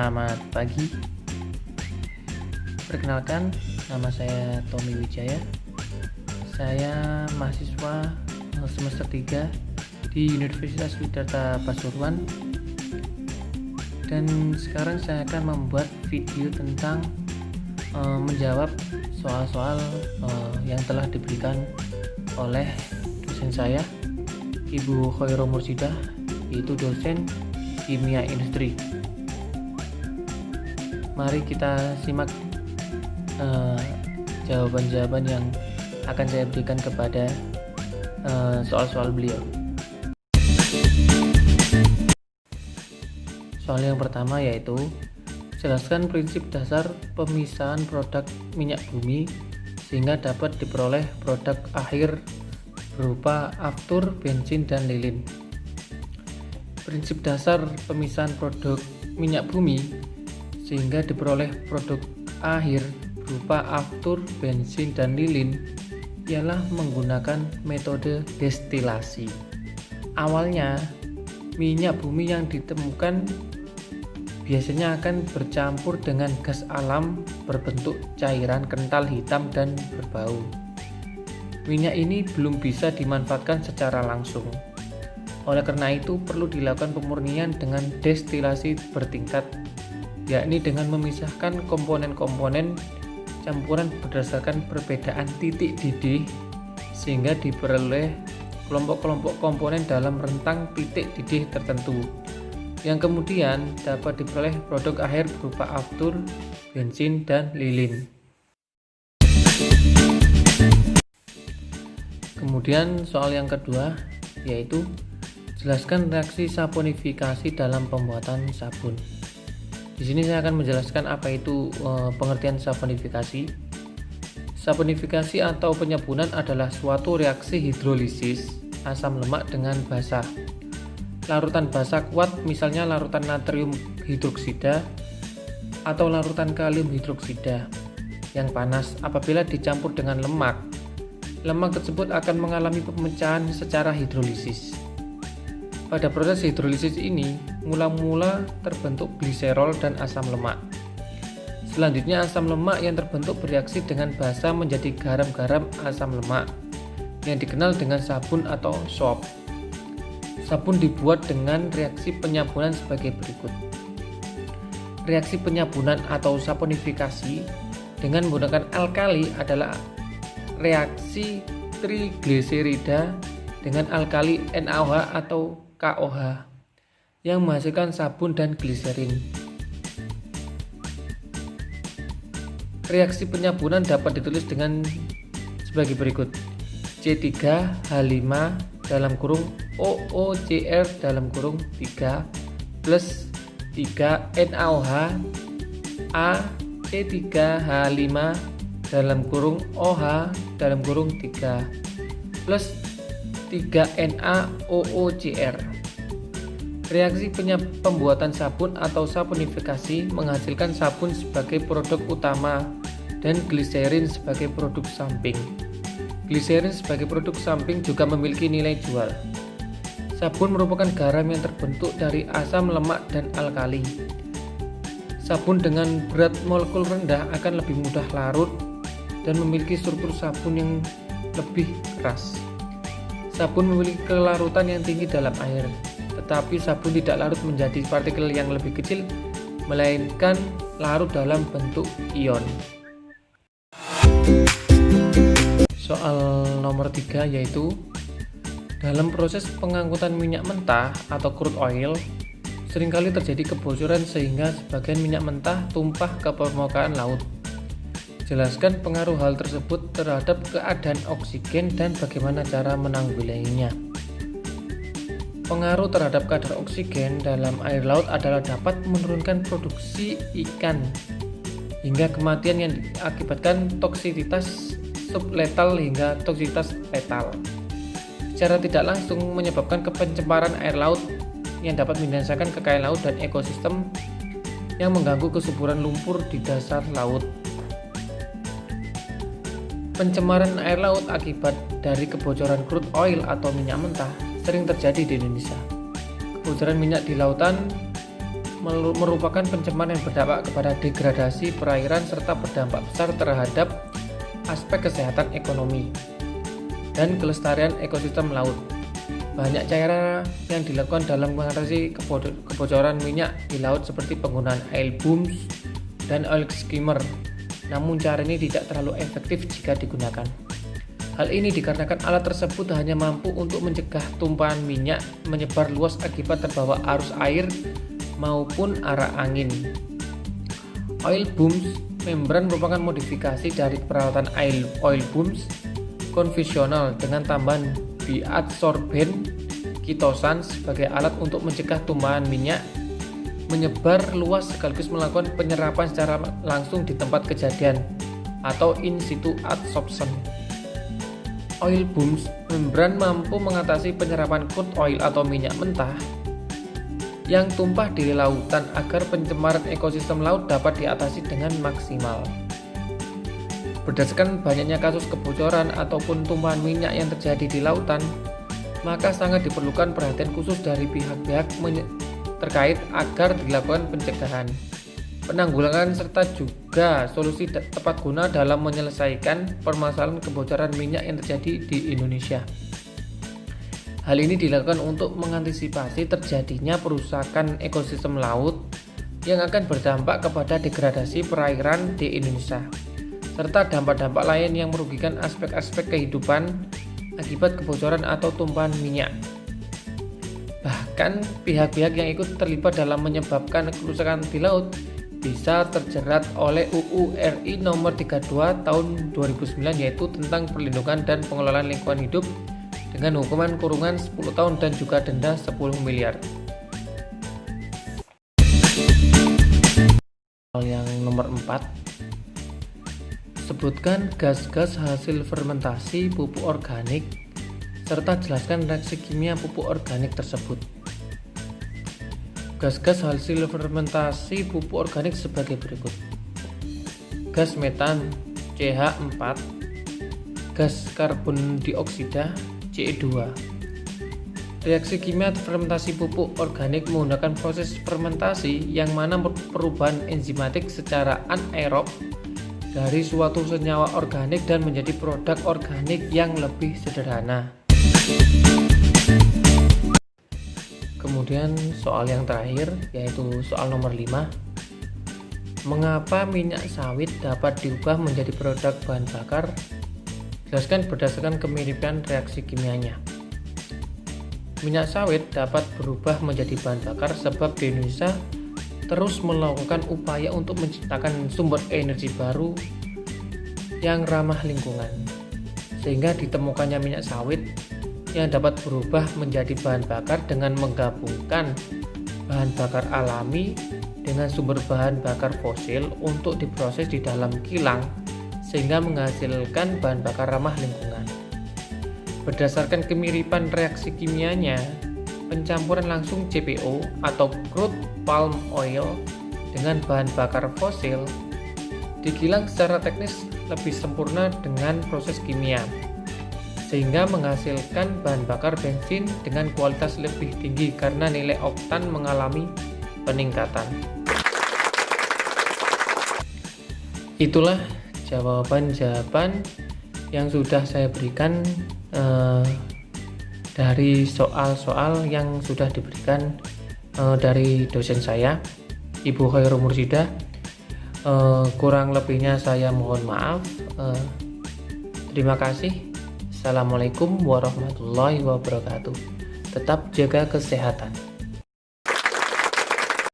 Selamat pagi. Perkenalkan, nama saya Tommy Wijaya. Saya mahasiswa semester 3 di Universitas Widharta Pasuruan. Dan sekarang saya akan membuat video tentang menjawab soal-soal yang telah diberikan oleh dosen saya, Ibu Khoirul Mursidah, yaitu dosen kimia industri. Mari kita simak jawaban-jawaban yang akan saya berikan kepada soal-soal beliau. Soal yang pertama yaitu jelaskan prinsip dasar pemisahan produk minyak bumi sehingga dapat diperoleh produk akhir berupa aftur, bensin, dan lilin. Prinsip dasar pemisahan produk minyak bumi sehingga diperoleh produk akhir berupa aftur, bensin, dan lilin ialah menggunakan metode destilasi. Awalnya, minyak bumi yang ditemukan biasanya akan bercampur dengan gas alam berbentuk cairan kental hitam dan berbau. Minyak ini belum bisa dimanfaatkan secara langsung. Oleh karena itu, perlu dilakukan pemurnian dengan destilasi bertingkat, yakni dengan memisahkan komponen-komponen campuran berdasarkan perbedaan titik didih sehingga diperoleh kelompok-kelompok komponen dalam rentang titik didih tertentu yang kemudian dapat diperoleh produk akhir berupa aftur, bensin, dan lilin. Kemudian soal yang kedua yaitu jelaskan reaksi saponifikasi dalam pembuatan sabun. Di sini saya akan menjelaskan apa itu pengertian saponifikasi. Saponifikasi atau penyebunan adalah suatu reaksi hidrolisis asam lemak dengan basa. Larutan basa kuat, misalnya larutan natrium hidroksida atau larutan kalium hidroksida yang panas, apabila dicampur dengan lemak, lemak tersebut akan mengalami pemecahan secara hidrolisis. Pada proses hidrolisis ini, mula-mula terbentuk gliserol dan asam lemak. Selanjutnya, asam lemak yang terbentuk bereaksi dengan basa menjadi garam-garam asam lemak yang dikenal dengan sabun atau soap. Sabun dibuat dengan reaksi penyabunan sebagai berikut. Reaksi penyabunan atau saponifikasi dengan menggunakan alkali adalah reaksi trigliserida dengan alkali NaOH atau KOH yang menghasilkan sabun dan gliserin. Reaksi penyabunan dapat ditulis dengan sebagai berikut: C3H5 dalam kurung OOCR dalam kurung 3 plus 3 NaOH A C3H5 dalam kurung OH dalam kurung 3 plus 3 NaOOCR. Reaksi pembuatan sabun atau saponifikasi menghasilkan sabun sebagai produk utama dan gliserin sebagai produk samping. Gliserin sebagai produk samping juga memiliki nilai jual. Sabun merupakan garam yang terbentuk dari asam lemak dan alkali. Sabun dengan berat molekul rendah akan lebih mudah larut dan memiliki struktur sabun yang lebih keras. Sabun memiliki kelarutan yang tinggi dalam air, tetapi sabun tidak larut menjadi partikel yang lebih kecil, melainkan larut dalam bentuk ion. Soal nomor 3 yaitu dalam proses pengangkutan minyak mentah atau crude oil, seringkali terjadi kebocoran sehingga sebagian minyak mentah tumpah ke permukaan laut. Jelaskan pengaruh hal tersebut terhadap keadaan oksigen dan bagaimana cara menanggulanginya. Pengaruh terhadap kadar oksigen dalam air laut adalah dapat menurunkan produksi ikan hingga kematian yang diakibatkan toksisitas subletal hingga toksisitas letal. Secara tidak langsung menyebabkan pencemaran air laut yang dapat membinasakan kekayaan laut dan ekosistem yang mengganggu kesuburan lumpur di dasar laut. Pencemaran air laut akibat dari kebocoran crude oil atau minyak mentah sering terjadi di Indonesia. Kebocoran minyak di lautan merupakan pencemaran yang berdampak kepada degradasi perairan serta berdampak besar terhadap aspek kesehatan ekonomi dan kelestarian ekosistem laut. Banyak cara yang dilakukan dalam mengatasi kebocoran minyak di laut seperti penggunaan oil booms dan oil skimmer. Namun cara ini tidak terlalu efektif jika digunakan. Hal ini dikarenakan alat tersebut hanya mampu untuk mencegah tumpahan minyak menyebar luas akibat terbawa arus air maupun arah angin. Oil booms membran merupakan modifikasi dari peralatan oil booms konvensional dengan tambahan biadsorben kitosan sebagai alat untuk mencegah tumpahan minyak menyebar luas sekaligus melakukan penyerapan secara langsung di tempat kejadian atau in situ adsorption. Oil booms membran mampu mengatasi penyerapan crude oil atau minyak mentah yang tumpah di lautan agar pencemaran ekosistem laut dapat diatasi dengan maksimal. Berdasarkan banyaknya kasus kebocoran ataupun tumpahan minyak yang terjadi di lautan, maka sangat diperlukan perhatian khusus dari pihak-pihak terkait agar dilakukan pencegahan, penanggulangan serta juga solusi tepat guna dalam menyelesaikan permasalahan kebocoran minyak yang terjadi di Indonesia. Hal ini dilakukan untuk mengantisipasi terjadinya perusakan ekosistem laut yang akan berdampak kepada degradasi perairan di Indonesia, serta dampak-dampak lain yang merugikan aspek-aspek kehidupan akibat kebocoran atau tumpahan minyak. Bahkan pihak-pihak yang ikut terlibat dalam menyebabkan kerusakan di laut bisa terjerat oleh UU RI nomor 32 tahun 2009 yaitu tentang perlindungan dan pengelolaan lingkungan hidup dengan hukuman kurungan 10 tahun dan juga denda 10 miliar. Yang nomor 4, sebutkan gas-gas hasil fermentasi pupuk organik serta jelaskan reaksi kimia pupuk organik tersebut. Gas-gas hasil fermentasi pupuk organik sebagai berikut: gas metan CH4, gas karbon dioksida CE2. Reaksi kimia fermentasi pupuk organik menggunakan proses fermentasi yang mana perubahan enzimatik secara anaerob dari suatu senyawa organik dan menjadi produk organik yang lebih sederhana. Kemudian soal yang terakhir yaitu soal nomor 5. Mengapa minyak sawit dapat diubah menjadi produk bahan bakar? Jelaskan berdasarkan kemiripan reaksi kimianya. Minyak sawit dapat berubah menjadi bahan bakar sebab di Indonesia terus melakukan upaya untuk menciptakan sumber energi baru yang ramah lingkungan, sehingga ditemukannya minyak sawit yang dapat berubah menjadi bahan bakar dengan menggabungkan bahan bakar alami dengan sumber bahan bakar fosil untuk diproses di dalam kilang sehingga menghasilkan bahan bakar ramah lingkungan. Berdasarkan kemiripan reaksi kimianya, pencampuran langsung CPO atau crude palm oil dengan bahan bakar fosil dikilang secara teknis lebih sempurna dengan proses kimia, sehingga menghasilkan bahan bakar bensin dengan kualitas lebih tinggi karena nilai oktan mengalami peningkatan. Itulah jawaban-jawaban yang sudah saya berikan dari soal-soal yang sudah diberikan dari dosen saya, Ibu Khairul Mursidah. Kurang lebihnya saya mohon maaf. Terima kasih. Assalamualaikum warahmatullahi wabarakatuh. Tetap jaga kesehatan.